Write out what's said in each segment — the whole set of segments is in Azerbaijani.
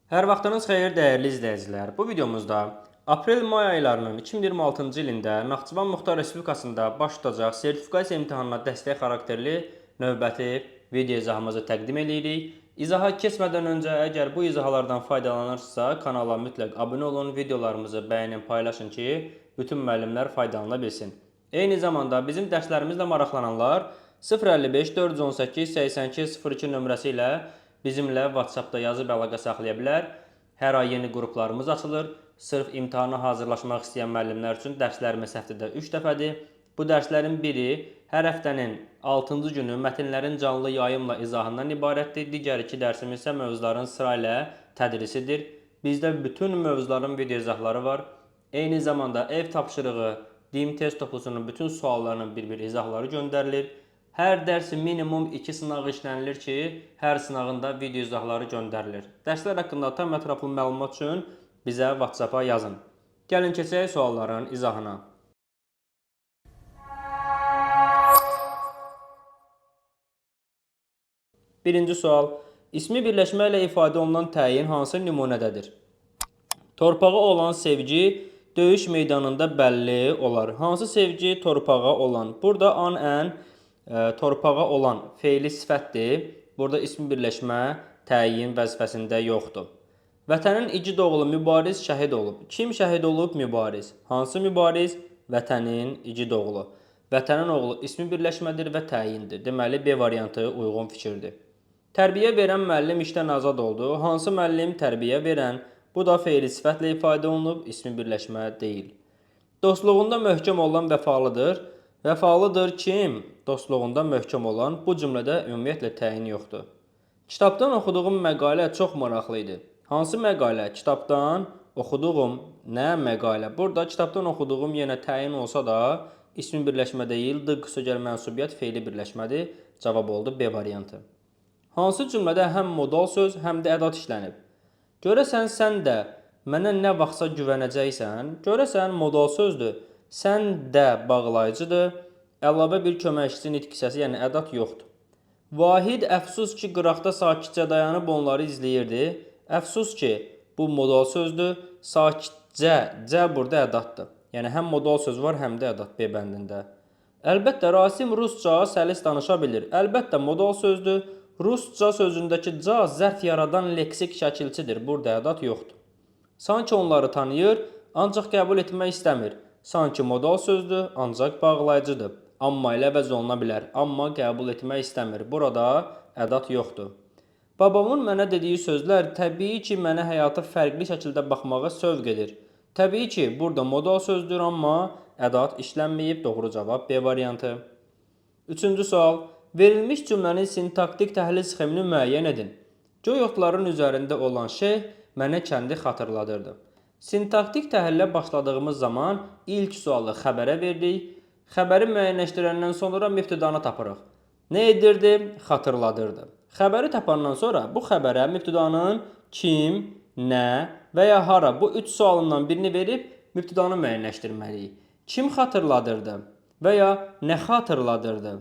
Hər vaxtınız xeyir dəyərli izləyicilər. Bu videomuzda aprel-may aylarının 2026-cı ilində Naxçıvan Muxtar Respublikasında baş tutacaq sertifikasiya imtahanına dəstək xarakterli növbəti video izahımızı təqdim edirik. İzaha keçmədən öncə, əgər bu izahalardan faydalanırsınızsa, kanala mütləq abunə olun, videolarımızı bəyənin, paylaşın ki, bütün müəllimlər faydalana bilsin. Eyni zamanda bizim dərslərimizlə maraqlananlar 055 418 82 02 nömrəsi ilə bizimlə WhatsApp-da yazıb əlaqə saxlaya bilər. Hər ay yeni qruplarımız açılır. Sırf imtahana hazırlaşmaq istəyən müəllimlər üçün dərslərimiz həftədə 3 dəfədir. Bu dərslərin biri hər həftənin 6-cı günü mətnlərin canlı yayımla izahından ibarətdir. Digər 2 dərsimiz isə mövzuların sırayla tədrisidir. Bizdə bütün mövzuların video izahları var. Eyni zamanda ev tapşırığı, DİM test toplusunun bütün suallarının bir-bir izahları göndərilir. Hər dərs minimum 2 sınaq işlənilir ki, hər sınağında video izahları göndərilir. Dərslər haqqında tam ətraflı məlumat üçün bizə WhatsApp-a yazın. Gəlin keçək sualların izahına. Birinci sual. İsmi birləşmə ilə ifadə olunan təyin hansı nümunədədir? Torpağa olan sevgi döyüş meydanında bəlli olar. Hansı sevgi torpağa olan? Burada an-ən torpağa olan feili sifətdir. Burada ismi birləşmə təyin vəzifəsində yoxdur. Vətənin igid oğlu mübariz şəhid olub. Kim şəhid olub? Mübariz. Hansı mübariz? Vətənin igid oğlu. Vətənin oğlu ismi birləşmədir və təyindir. Deməli, B variantı uyğun fikirdir. Tərbiyə verən müəllim işdən azad oldu. Hansı müəllim? Tərbiyə verən. Bu da feili sifətlə ifadə olunub, ismi birləşmə deyil. Dostluğunda möhkəm olan vəfalıdır. Vəfalıdır kim? Dostluğunda möhkəm olan. Bu cümlədə ümumiyyətlə təyin yoxdur. Kitabdan oxuduğum məqalə çox maraqlı idi. Hansı məqalə? Kitabdan oxuduğum nə məqalə? Burada kitabdan oxuduğum yenə təyin olsa da ismi birləşmə deyil, D sözgəl mənsubiyyət feili birləşmədir. Cavab oldu B variantı. Hansı cümlədə həm modal söz, həm də ədat işlənib? Görəsən sən də mənə nə vaxtsa güvənəcəksən? Görəsən modal sözdür. Sən də bağlayıcıdır. Əlavə bir köməkçi nitq hissəsi, yəni ədat yoxdur. Vahid əfsus ki, qıraqda sakitcə dayanıb onları izləyirdi. Əfsus ki, bu modal sözdür. Sakitcə, cə burada ədatdır. Yəni həm modal söz var, həm də ədat B bəndində. Əlbəttə, Rasim rusca səlis danışa bilir. Əlbəttə, modal sözdür. Rusca sözündəki ca zərf yaradan leksik şəkilçidir. Burada ədat yoxdur. Sanki onları tanıyır, ancaq qəbul etmək istəmir. Sanki modal sözdür, ancaq bağlayıcıdır. Amma ilə əvəz oluna bilər. Amma qəbul etmək istəmir. Burada ədat yoxdur. Babamın mənə dediyi sözlər təbii ki, mənə həyata fərqli şəkildə baxmağa sövq edir. Təbii ki, burada modal sözdür, amma ədat işlənməyib. Doğru cavab B variantı. Üçüncü sual. Verilmiş cümlənin sintaktik təhlil sxemini müəyyən edin. Göy otların üzərində olan şey mənə kəndi xatırladırdı. Sintaktik təhlilə başladığımız zaman ilk sualı xəbərə verdik. Xəbəri müəyyənləşdirəndən sonra mübtədanı tapırıq. Nə edirdi? Xatırladırdı. Xəbəri tapandan sonra bu xəbərə mübtədanın kim, nə və ya hara bu üç sualından birini verib mübtədanı müəyyənləşdirməliyik. Kim xatırladırdı və ya nə xatırladırdı?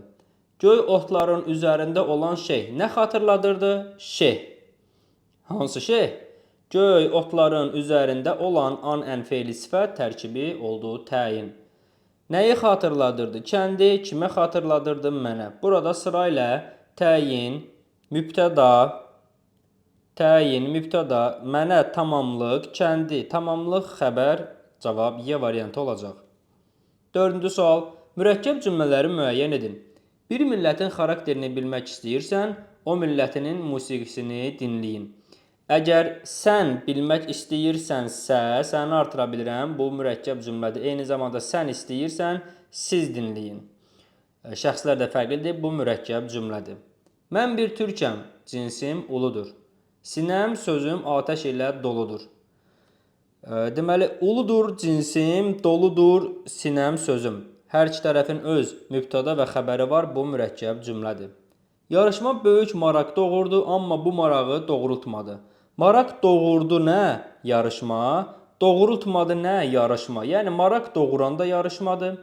Göy otların üzərində olan şey nə xatırladırdı? Şey. Hansı şey? Göy otların üzərində olan an-ən feili sifət tərkibi olduğu təyin. Nəyi xatırladırdı? Kəndi. Kimə xatırladırdı? Mənə. Burada sırayla təyin, mübtəda, mənə tamamlıq, kəndi, tamamlıq xəbər. Cavab Y variantı olacaq. Dördüncü sual. Mürəkkəb cümlələri müəyyən edin. Bir millətin xarakterini bilmək istəyirsən, o millətinin musiqisini dinləyin. Əgər sən bilmək istəyirsənsə, səni artıra bilirəm. Bu mürəkkəb cümlədir. Eyni zamanda sən istəyirsən, siz dinləyin. Şəxslər də fərqlidir. Bu mürəkkəb cümlədir. Mən bir türkəm, cinsim uludur. Sinəm, sözüm atəş ilə doludur. Deməli, uludur cinsim, doludur sinəm, sözüm. Hər iki tərəfin öz mübtəda və xəbəri var. Bu mürəkkəb cümlədir. Yarışma böyük maraq doğurdu, amma bu marağı doğrultmadı. Maraq doğurdu nə? Yarışma. Doğrultmadı nə? Yarışma. Yəni maraq doğuran da yarışmadır.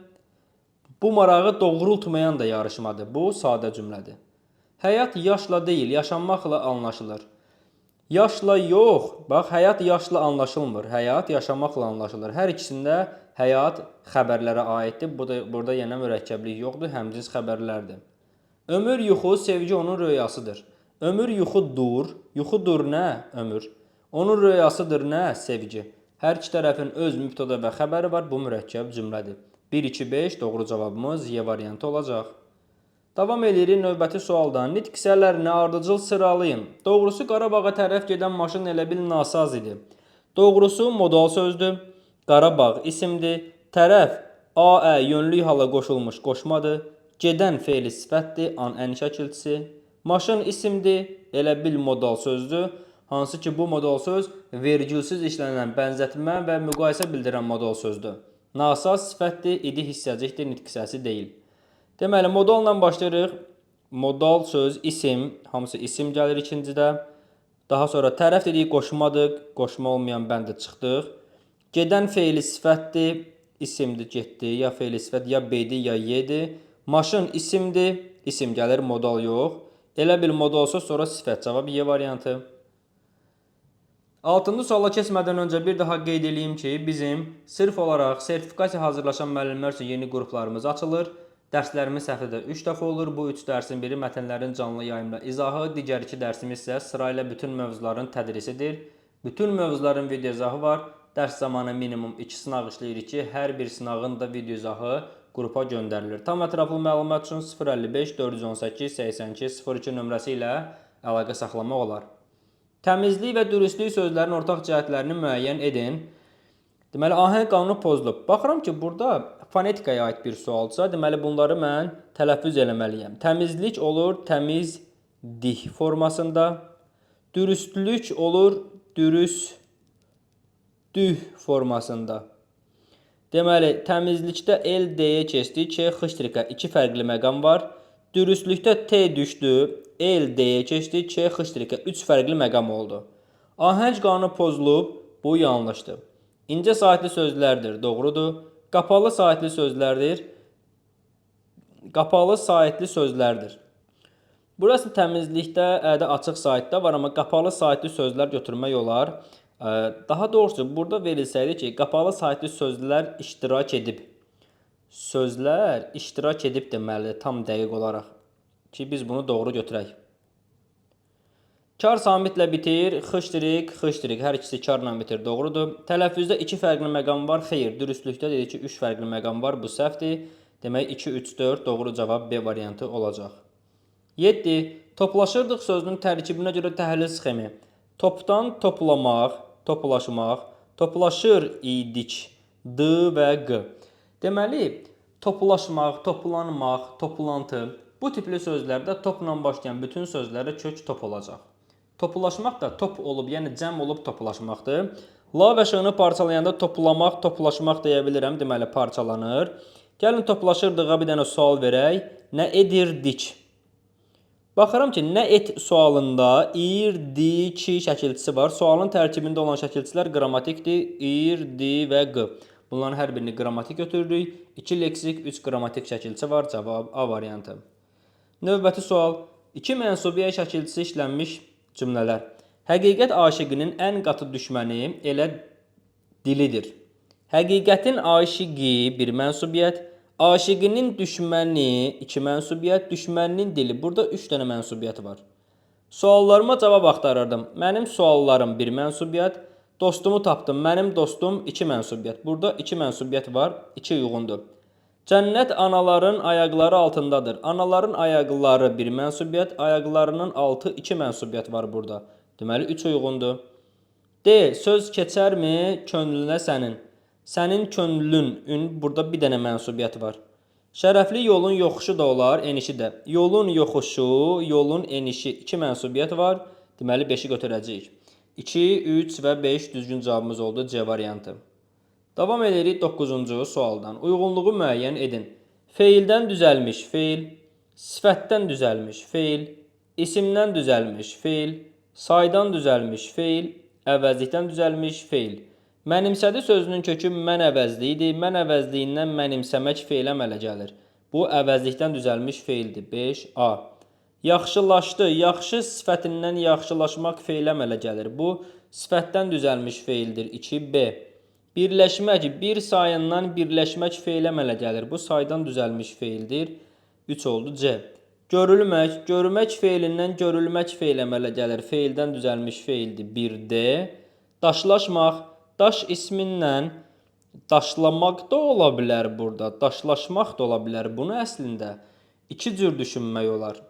Bu marağı doğrultmayan da yarışmadır. Bu sadə cümlədir. Həyat yaşla deyil, yaşanmaqla anlaşılır. Yaşla yox. Bax, həyat yaşla anlaşılmır. Həyat yaşamaqla anlaşılır. Hər ikisində həyat xəbərlərə aiddir. Burada yenə mürəkkəblik yoxdur, həmcins xəbərlərdir. Ömür yuxu, sevgi onun röyasıdır. Ömür yuxudur. Yuxudur nə? Ömür. Onun röyasıdır nə? Sevgi. Hər iki tərəfin öz mübtəda və xəbəri var. Bu mürəkkəb cümlədir. 1, 2, 5 doğru cavabımız Y variantı olacaq. Davam edirik növbəti sualdan. Nitq hissələrini ardıcıl sıralayın. Doğrusu Qarabağa tərəf gedən maşın elə bil nasaz idi. Doğrusu modal sözdür. Qarabağ isimdir. Tərəf Aə yönlü hala qoşulmuş qoşmadır. Gedən fe'li sifətdir, an ən şəkilçisi. Maşın isimdir, elə bil modal sözdür. Hansı ki bu modal söz vergülsüz işlənən bənzətmə və müqayisə bildirən modal sözdür. Nasaz sifətdir, idi hissəcikdir, nitq hissəsi deyil. Deməli, modalla başlayırıq. Modal söz, isim, hamısı isim gəlir ikincidə. Daha sonra tərəf dedik, qoşmadır, qoşma olmayan bəndə çıxdıq. Gedən fe'li sifətdir, isimdir, getdi, ya fe'li sifət, ya B'dir, ya Y'dir. Maşın isimdir, isim gəlir, modal yox. Elə bil modal söz, sonra sifət, cavab Y variantı. 6-cı suala keçmədən öncə bir daha qeyd edeyim ki, bizim sırf olaraq sertifikasiya hazırlaşan müəllimlər üçün yeni qruplarımız açılır. Dərslərimiz həftədə 3 dəfə olur. Bu 3 dərsin biri mətnlərin canlı yayımla izahı, digər 2 dərsimiz isə sırayla bütün mövzuların tədrisidir. Bütün mövzuların video izahı var. Dərs zamanı minimum 2 sınaq işləyirik ki, hər bir sınağın da video izahı qrupa göndərilir. Tam ətraflı məlumat üçün 055 418 82 02 nömrəsi ilə əlaqə saxlamaq olar. Təmizlik və dürüstlük sözlərin ortaq cəhətlərini müəyyən edin. Deməli, ahəng qanunu pozulub. Baxıram ki, burada fonetikaya aid bir sualsa, deməli, bunları mən tələffüz eləməliyəm. Təmizlik olur təmizdik formasında. Dürüstlük olur dürüstdük formasında. Deməli, təmizlikdə el D'yə keçdi, K xıştrika 2 fərqli məqam var. Dürüstlükdə T düşdü, el D'yə keçdi, K xıştrika 3 fərqli məqam oldu. Ahəng qanunu pozulub, bu yanlışdır. İncə saitli sözlərdir, doğrudur. Qapalı saitli sözlərdir. Qapalı saitli sözlərdir. Burası təmizlikdə, ədə açıq saitdə var, amma qapalı saitli sözlər götürmək olar. Daha doğrusu, burada verilsəydi ki, qapalı saitli sözlər iştirak edib. Sözlər iştirak edib deməlidir, tam dəqiq olaraq. Ki, biz bunu doğru götürək. Kar samitlə bitir, xıştırıq, xıştırıq. Hər ikisi karla bitir, doğrudur. Tələffüzdə 2 fərqli məqam var. Xeyr, dürüstlükdə dedik ki, 3 fərqli məqam var. Bu səhvdir. Demək, 2, 3, 4 doğru cavab B variantı olacaq. 7. Toplaşırdıq sözünün tərkibinə görə təhlil sxemi. Topdan toplamaq, toplaşmaq, toplaşır idik, D və Q. Deməli, toplaşmaq, toplanmaq, toplantı. Bu tipli sözlərdə topla başlayan bütün sözlərə kök top olacaq. Toplaşmaq da top olub, yəni cəm olub toplaşmaqdır. La və şığını parçalayanda toplamaq, toplaşmaq deyə bilirəm. Deməli, parçalanır. Gəlin toplaşırdığa bir dənə sual verək. Nə edirdik? Baxıram ki, nə et sualında irdik şəkilçisi var. Sualın tərkibində olan şəkilçilər qrammatikdir. İrdi və Q. Bunların hər birini qrammatik götürürük. 2 leksik, 3 qrammatik şəkilçi var. Cavab A variantı. Növbəti sual. 2 mənsubiyə şəkilçisi işlənmiş cümlələr. Həqiqət aşiqinin ən qatı düşməni elə dilidir. Həqiqətin aşiqi bir mənsubiyyət, aşiqinin düşməni 2 mənsubiyyət, düşməninin dili. Burada 3 dənə mənsubiyyət var. Suallarıma cavab axtarırdım. Mənim suallarım bir mənsubiyyət, dostumu tapdım. Mənim dostum 2 mənsubiyyət. Burada 2 mənsubiyyət var, 2 uyğundur. Cənnət anaların ayaqları altındadır. Anaların ayaqları bir mənsubiyyət, ayaqlarının altı 2 mənsubiyyət var burada. Deməli 3 uyğundur. D. Söz keçərmi könlünə sənin? Sənin könlün, burada bir dənə mənsubiyyət var. Şərəfli yolun yoxuşu da olar, enişi də. Yolun yoxuşu, yolun enişi 2 mənsubiyyət var. Deməli 5-i götürəcəyik. 2, 3 və 5 düzgün cavabımız oldu, C variantı. Davam edirik 9-cu sualdan. Uyğunluğu müəyyən edin. Feildən düzəlmiş feil, sifətdən düzəlmiş feil, isimdən düzəlmiş feil, saydan düzəlmiş feil, əvəzlikdən düzəlmiş feil. Mənimsədi sözünün kökü mən əvəzliyidir. Mən əvəzliyindən mənimsəmək feil əmələ gəlir. Bu əvəzlikdən düzəlmiş feildir. 5A. Yaxşılaşdı. Yaxşı sifətindən yaxşılaşmaq fe'l əmələ gəlir. Bu sifətdən düzəlmiş fe'ldir. 2b. Birləşmək, bir sayından birləşmək fe'l əmələ gəlir. Bu saydan düzəlmiş fe'ldir. 3 oldu. C. Görülmək, görmək fe'lindən görülmək fe'l əmələ gəlir. Fe'ldən düzəlmiş fe'ldir. 1d. Daşlaşmaq, daş ismindən daşlamaq da ola bilər burada. Daşlaşmaq da ola bilər. Bunu əslində iki cür düşünmək olar.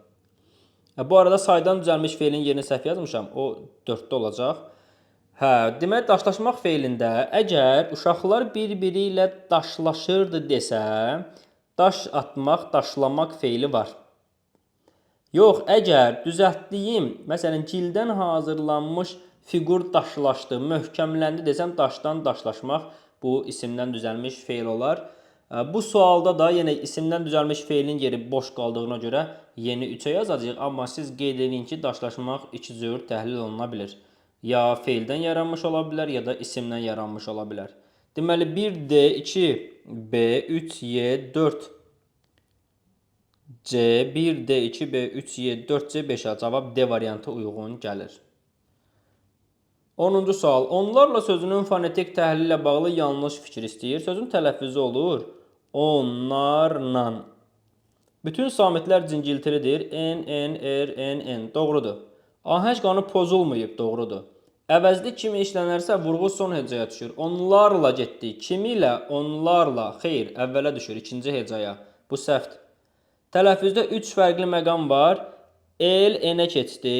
Bu arada saydan düzəlmiş fe'lin yerini səhv yazmışam. O 4-də olacaq. Demək daşlaşmaq fe'lində əgər uşaqlar bir-biri ilə daşlaşırdı desə, daş atmaq, daşlamaq fe'li var. Yox, əgər düzəltdiyim, məsələn, gildən hazırlanmış fiqur daşlaşdı, möhkəmləndi desəm, daşdan daşlaşmaq bu isimdən düzəlmiş fe'l olar. Bu sualda da yenə isimdən düzəlmiş fe'lin yeri boş qaldığına görə yeni 3'e yazacağıq. Amma siz qeyd edin ki, daşlaşmaq iki cür təhlil oluna bilir. Ya fe'ldən yaranmış ola bilər, ya da isimdən yaranmış ola bilər. Deməli 1D, 2B, 3Y, 4C, 1D, 2B, 3Y, 4C, 5A cavab D variantı uyğun gəlir. 10-cu sual. Onlarla sözünün fonetik təhlili ilə bağlı yanlış fikir istəyir. Sözün tələffüzü olur. Onlarla. Bütün samitlər cingiltilidir. N, R, N. Doğrudur. Ahəng qanı pozulmayıb. Doğrudur. Əvəzli kimi işlənərsə vurğu son hecaya düşür. Onlarla getdi. Kimi ilə? Onlarla. Xeyr, əvvələ düşür. İkinci hecaya. Bu səhvdir. Tələffüzdə 3 fərqli məqam var. El, N-ə keçdi.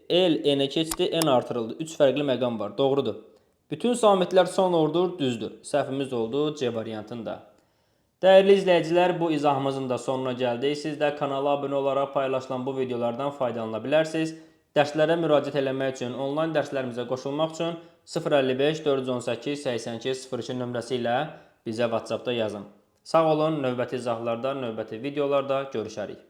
El, N-ə keçdi. N artırıldı. 3 fərqli məqam var. Doğrudur. Bütün samitlər son ordur. Düzdür. Səhvimiz oldu C variantında. Dəyərli izləyicilər, bu izahımızın da sonuna gəldik. Siz də kanala abunə olaraq paylaşılan bu videolardan faydalana bilərsiniz. Dərslərə müraciət eləmək üçün, onlayn dərslərimizə qoşulmaq üçün 055 418 82 02 nömrəsi ilə bizə WhatsAppda yazın. Sağ olun, növbəti izahlarda, növbəti videolarda görüşərik.